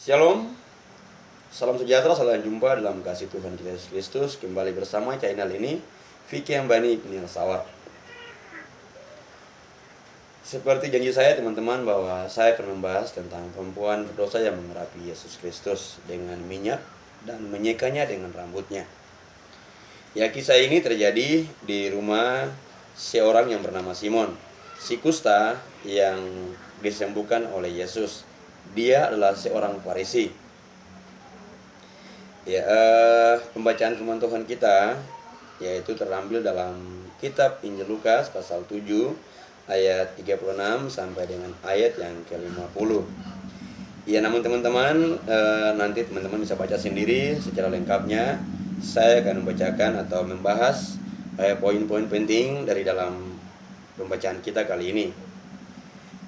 Shalom, salam sejahtera, salam jumpa dalam kasih Tuhan kita Yesus Kristus. Kembali bersama channel ini, Vicky Ambani Peniel Sawar. Seperti janji saya teman-teman, bahwa saya akan membahas tentang perempuan berdosa yang mengurapi Yesus Kristus dengan minyak dan menyekanya dengan rambutnya. Ya, kisah ini terjadi di rumah seorang yang bernama Simon, si kusta yang disembuhkan oleh Yesus. Dia adalah seorang Farisi. Ya, pembacaan firman Tuhan kita yaitu terambil dalam kitab Injil Lukas pasal 7 ayat 36 sampai dengan ayat yang ke-50. Ya, namun teman-teman, nanti teman-teman bisa baca sendiri secara lengkapnya. Saya akan membacakan atau membahas poin-poin penting dari dalam pembacaan kita kali ini.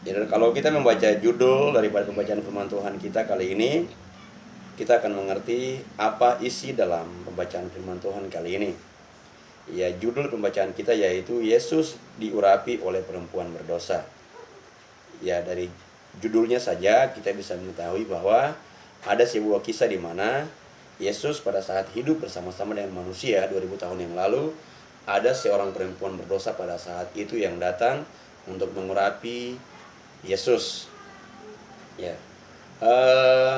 Ya, dan kalau kita membaca judul daripada pembacaan firman Tuhan kita kali ini, kita akan mengerti apa isi dalam pembacaan firman Tuhan kali ini. Ya, judul pembacaan kita yaitu Yesus diurapi oleh perempuan berdosa. Ya, dari judulnya saja kita bisa mengetahui bahwa ada sebuah kisah di mana Yesus pada saat hidup bersama-sama dengan manusia 2000 tahun yang lalu, ada seorang perempuan berdosa pada saat itu yang datang untuk mengurapi Yesus. Ya,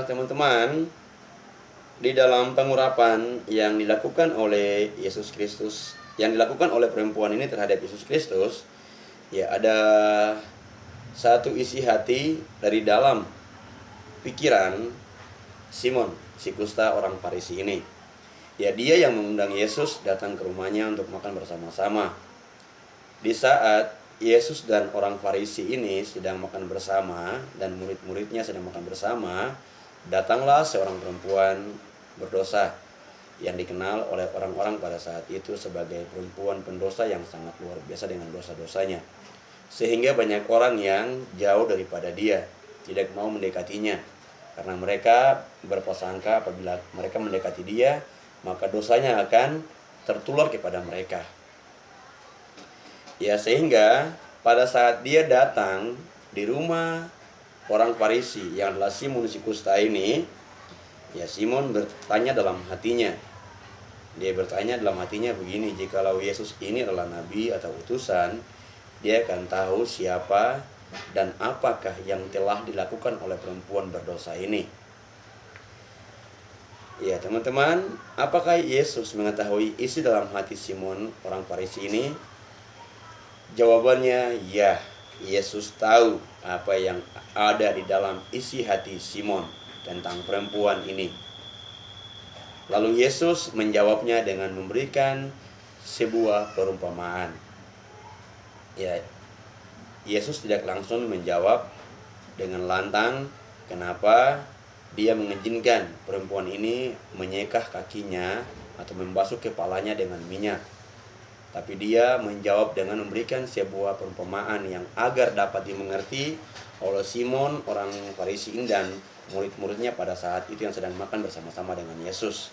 teman-teman, di dalam pengurapan yang dilakukan oleh Yesus Kristus, yang dilakukan oleh perempuan ini terhadap Yesus Kristus, ya, ada satu isi hati dari dalam pikiran Simon, si kusta orang Farisi ini. Ya, dia yang mengundang Yesus datang ke rumahnya untuk makan bersama-sama. Di saat Yesus dan orang Farisi ini sedang makan bersama dan murid-muridnya sedang makan bersama, datanglah seorang perempuan berdosa yang dikenal oleh orang-orang pada saat itu sebagai perempuan pendosa yang sangat luar biasa dengan dosa-dosanya. Sehingga banyak orang yang jauh daripada dia, tidak mau mendekatinya, karena mereka berprasangka apabila mereka mendekati dia, maka dosanya akan tertular kepada mereka. Ya, sehingga pada saat dia datang di rumah orang Farisi yang adalah Simon si kusta ini, ya, Simon bertanya dalam hatinya. Dia bertanya dalam hatinya begini, jikalau Yesus ini adalah nabi atau utusan, dia akan tahu siapa dan apakah yang telah dilakukan oleh perempuan berdosa ini. Ya, teman-teman, apakah Yesus mengetahui isi dalam hati Simon orang Farisi ini? Jawabannya ya, Yesus tahu apa yang ada di dalam isi hati Simon tentang perempuan ini. Lalu Yesus menjawabnya dengan memberikan sebuah perumpamaan. Ya, Yesus tidak langsung menjawab dengan lantang kenapa dia mengizinkan perempuan ini menyekah kakinya atau membasuh kepalanya dengan minyak. Tapi dia menjawab dengan memberikan sebuah perumpamaan yang agar dapat dimengerti oleh Simon orang Farisi dan murid-muridnya pada saat itu yang sedang makan bersama-sama dengan Yesus.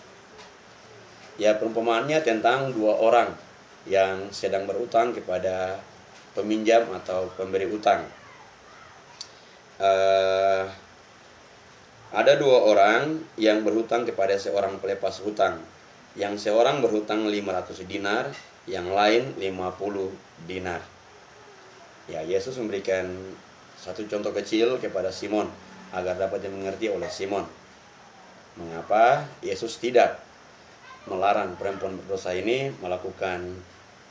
Ya, perumpamaannya tentang dua orang yang sedang berutang kepada peminjam atau pemberi utang. Ada dua orang yang berhutang kepada seorang pelepas hutang. Yang seorang berhutang 500 dinar, yang lain 50 dinar. Ya, Yesus memberikan satu contoh kecil kepada Simon agar dapat dimengerti oleh Simon mengapa Yesus tidak melarang perempuan berdosa ini melakukan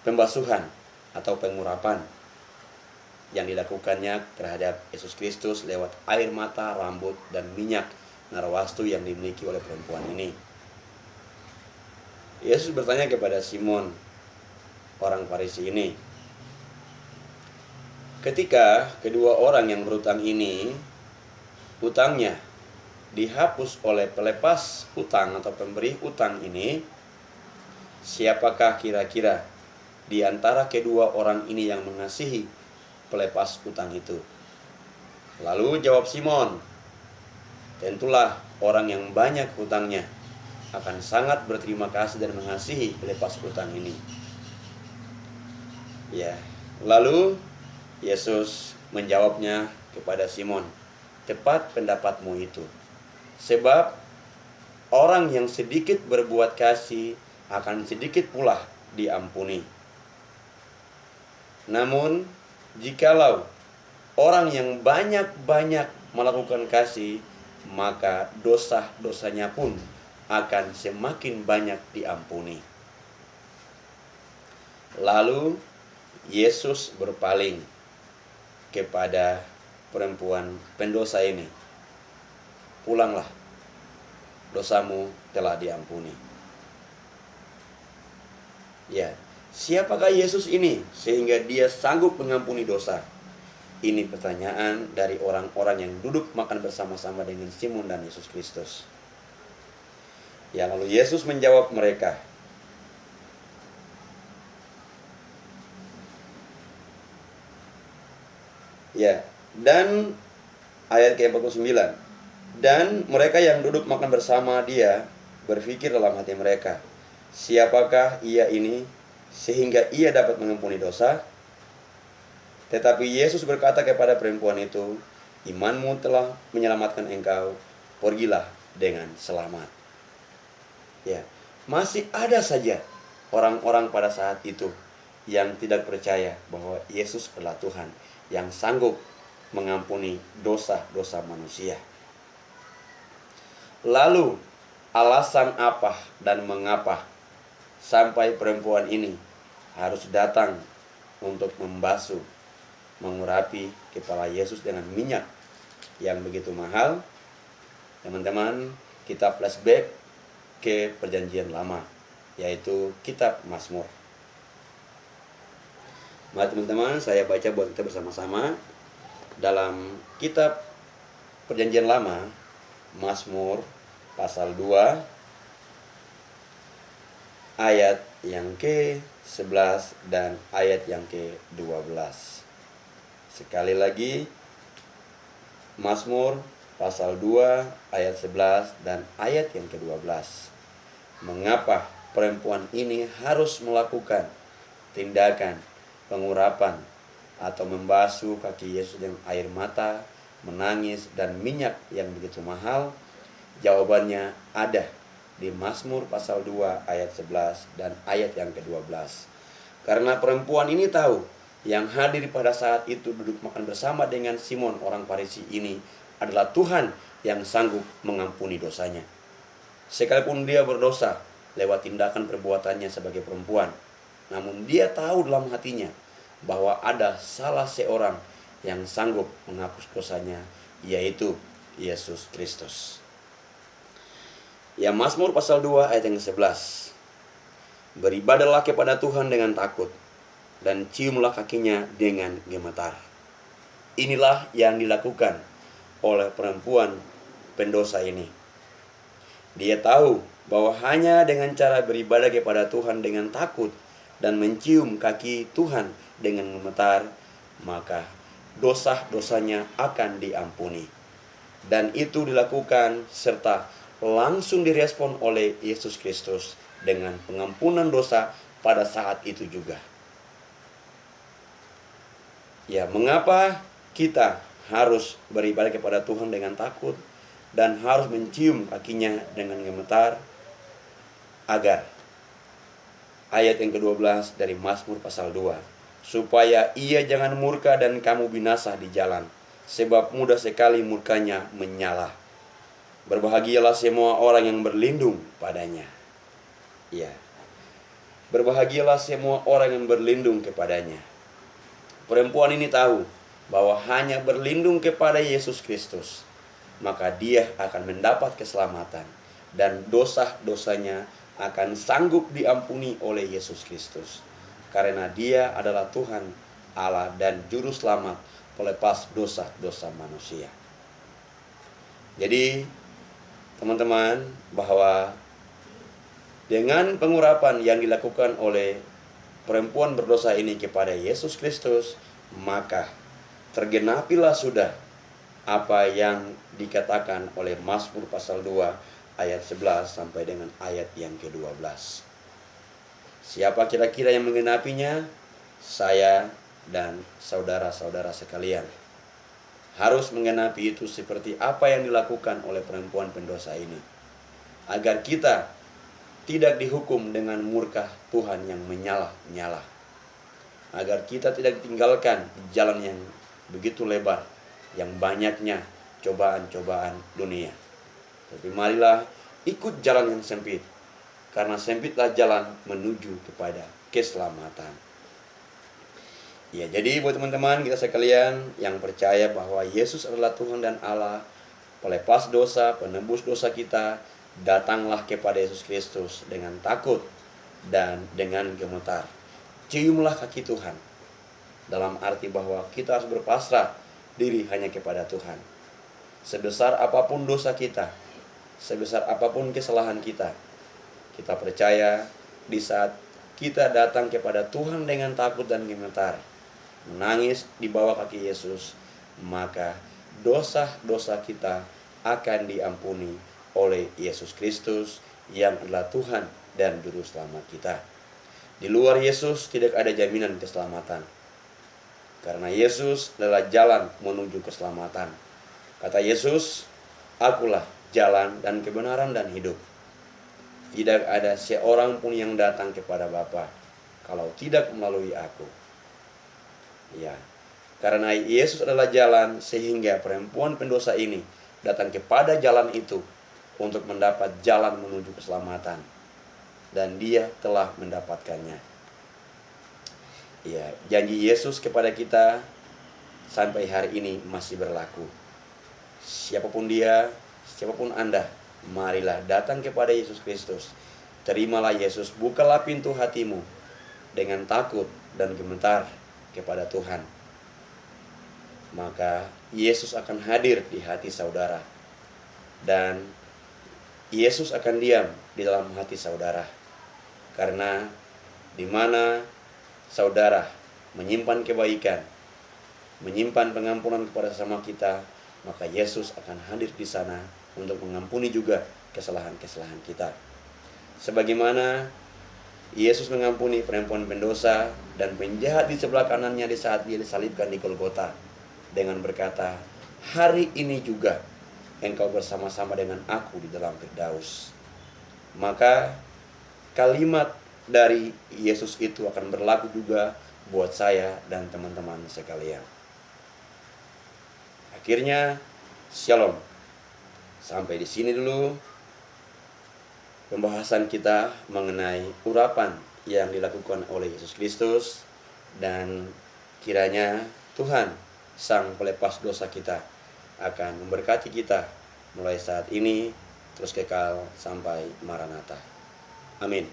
pembasuhan atau pengurapan yang dilakukannya terhadap Yesus Kristus lewat air mata, rambut, dan minyak narwastu yang dimiliki oleh perempuan ini. Yesus bertanya kepada Simon orang Farisi ini, ketika kedua orang yang berutang ini utangnya dihapus oleh pelepas utang atau pemberi utang ini, siapakah kira-kira di antara kedua orang ini yang mengasihi pelepas utang itu? Lalu jawab Simon, tentulah orang yang banyak hutangnya akan sangat berterima kasih dan mengasihi pelepas utang ini. Ya, lalu Yesus menjawabnya kepada Simon, tepat pendapatmu itu. Sebab orang yang sedikit berbuat kasih akan sedikit pula diampuni. Namun, jikalau orang yang banyak-banyak melakukan kasih, maka dosa-dosanya pun akan semakin banyak diampuni. Lalu Yesus berpaling kepada perempuan pendosa ini. Pulanglah, dosamu telah diampuni. Ya, siapakah Yesus ini sehingga dia sanggup mengampuni dosa? Ini pertanyaan dari orang-orang yang duduk makan bersama-sama dengan Simon dan Yesus Kristus. Ya, lalu Yesus menjawab mereka. Ya, dan ayat ke-49. Dan mereka yang duduk makan bersama dia berpikir dalam hati mereka, siapakah ia ini sehingga ia dapat mengampuni dosa? Tetapi Yesus berkata kepada perempuan itu, imanmu telah menyelamatkan engkau, pergilah dengan selamat. Ya, masih ada saja orang-orang pada saat itu yang tidak percaya bahwa Yesus adalah Tuhan yang sanggup mengampuni dosa-dosa manusia. Lalu, alasan apa dan mengapa sampai perempuan ini harus datang untuk membasuh, mengurapi kepala Yesus dengan minyak yang begitu mahal? Teman-teman, kita flashback ke perjanjian lama, yaitu kitab Mazmur. Mari teman-teman, saya baca buat kita bersama-sama dalam kitab perjanjian lama, Mazmur pasal 2 ayat yang ke-11 dan ayat yang ke-12. Sekali lagi, Mazmur pasal 2 ayat 11 dan ayat yang ke-12. Mengapa perempuan ini harus melakukan tindakan pengurapan atau membasuh kaki Yesus dengan air mata, menangis, dan minyak yang begitu mahal? Jawabannya ada di Mazmur pasal 2 ayat 11 dan ayat yang ke-12. Karena perempuan ini tahu yang hadir pada saat itu duduk makan bersama dengan Simon orang Farisi ini adalah Tuhan yang sanggup mengampuni dosanya. Sekalipun dia berdosa lewat tindakan perbuatannya sebagai perempuan, namun dia tahu dalam hatinya bahwa ada salah seorang yang sanggup menghapus dosanya, yaitu Yesus Kristus. Ya, Mazmur pasal 2 ayat yang ke-11. Beribadahlah kepada Tuhan dengan takut, dan ciumlah kakinya dengan gemetar. Inilah yang dilakukan oleh perempuan pendosa ini. Dia tahu bahwa hanya dengan cara beribadah kepada Tuhan dengan takut dan mencium kaki Tuhan dengan gemetar, maka dosa-dosanya akan diampuni. Dan itu dilakukan serta langsung direspon oleh Yesus Kristus dengan pengampunan dosa pada saat itu juga. Ya, mengapa kita harus beribadah kepada Tuhan dengan takut dan harus mencium kakinya dengan gemetar? Agar ayat yang ke-12 dari Mazmur pasal 2, supaya ia jangan murka dan kamu binasa di jalan, sebab mudah sekali murkanya menyala. Berbahagialah semua orang yang berlindung padanya. Ya, berbahagialah semua orang yang berlindung kepadanya. Perempuan ini tahu bahwa hanya berlindung kepada Yesus Kristus, maka dia akan mendapat keselamatan dan dosa-dosanya akan sanggup diampuni oleh Yesus Kristus. Karena dia adalah Tuhan Allah dan Juru Selamat pelepas dosa-dosa manusia. Jadi, teman-teman, bahwa dengan pengurapan yang dilakukan oleh perempuan berdosa ini kepada Yesus Kristus, maka tergenapilah sudah apa yang dikatakan oleh Mazmur pasal 2 ayat 11 sampai dengan ayat yang ke-12. Siapa kira-kira yang menggenapinya? Saya dan saudara-saudara sekalian. harus menggenapi itu seperti apa yang dilakukan oleh perempuan pendosa ini, agar kita tidak dihukum dengan murka Tuhan yang menyala-nyala, agar kita tidak ditinggalkan di jalan yang begitu lebar, yang banyaknya cobaan-cobaan dunia. Tapi marilah ikut jalan yang sempit, karena sempitlah jalan menuju kepada keselamatan. Ya, jadi buat teman-teman kita sekalian yang percaya bahwa Yesus adalah Tuhan dan Allah, pelepas dosa, penebus dosa kita, datanglah kepada Yesus Kristus dengan takut dan dengan gemetar. Ciumlah kaki Tuhan, dalam arti bahwa kita harus berpasrah diri hanya kepada Tuhan. Sebesar apapun dosa kita, sebesar apapun kesalahan kita, kita percaya di saat kita datang kepada Tuhan dengan takut dan gemetar, menangis di bawah kaki Yesus, maka dosa-dosa kita akan diampuni oleh Yesus Kristus yang adalah Tuhan dan Juru Selamat kita. Di luar Yesus tidak ada jaminan keselamatan, karena Yesus adalah jalan menuju keselamatan. Kata Yesus, "Akulah jalan dan kebenaran dan hidup. Tidak ada seorang pun yang datang kepada Bapa kalau tidak melalui aku." Ya, karena Yesus adalah jalan, sehingga perempuan pendosa ini datang kepada jalan itu untuk mendapat jalan menuju keselamatan, dan dia telah mendapatkannya. Ya, janji Yesus kepada kita sampai hari ini masih berlaku. Siapapun dia, siapapun Anda, marilah datang kepada Yesus Kristus. Terimalah Yesus, bukalah pintu hatimu dengan takut dan gemetar kepada Tuhan. Maka Yesus akan hadir di hati saudara, dan Yesus akan diam di dalam hati saudara. Karena di mana saudara menyimpan kebaikan, menyimpan pengampunan kepada sesama kita, maka Yesus akan hadir di sana untuk mengampuni juga kesalahan-kesalahan kita. Sebagaimana Yesus mengampuni perempuan pendosa dan penjahat di sebelah kanannya di saat dia disalibkan di Golgota, dengan berkata, "Hari ini juga engkau bersama-sama dengan aku di dalam Firdaus." Maka kalimat dari Yesus itu akan berlaku juga buat saya dan teman-teman sekalian. Akhirnya, shalom. Sampai di sini dulu pembahasan kita mengenai urapan yang dilakukan oleh Yesus Kristus, dan kiranya Tuhan Sang Pelepas dosa kita akan memberkati kita mulai saat ini terus kekal sampai Maranatha. Amin.